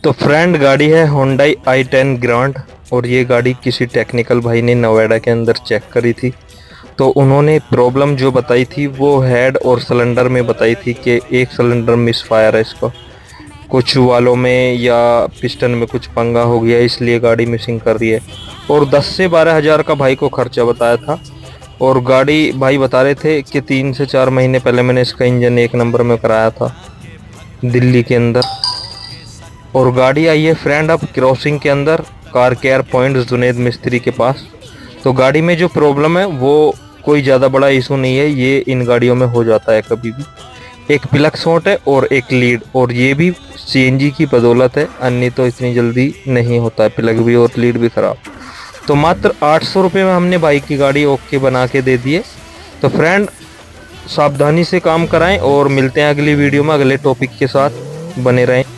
तो फ्रेंड गाड़ी है Hyundai i10 ग्रांड और ये गाड़ी किसी टेक्निकल भाई ने नोएडा के अंदर चेक करी थी। तो उन्होंने प्रॉब्लम जो बताई थी वो हेड और सिलेंडर में बताई थी कि एक सिलेंडर मिसफायर है इसका, कुछ वालों में या पिस्टन में कुछ पंगा हो गया इसलिए गाड़ी मिसिंग कर रही है। और 10 से 12 हज़ार का भाई को खर्चा बताया था। और गाड़ी भाई बता रहे थे कि 3 से 4 महीने पहले मैंने इसका इंजन 1 नंबर में कराया था दिल्ली के अंदर। और गाड़ी आई है फ्रेंड अब क्रॉसिंग के अंदर कार केयर पॉइंट जुनेद मिस्त्री के पास। तो गाड़ी में जो प्रॉब्लम है वो कोई ज़्यादा बड़ा इशू नहीं है, ये इन गाड़ियों में हो जाता है कभी भी। एक प्लग शॉट है और एक लीड, और ये भी सीएनजी की बदौलत है, अन्य तो इतनी जल्दी नहीं होता है प्लग भी और लीड भी ख़राब। तो मात्र 800 रुपये में हमने बाइक की गाड़ी ओके बना के दे दिए। तो फ्रेंड सावधानी से काम कराएं और मिलते हैं अगली वीडियो में अगले टॉपिक के साथ, बने रहें।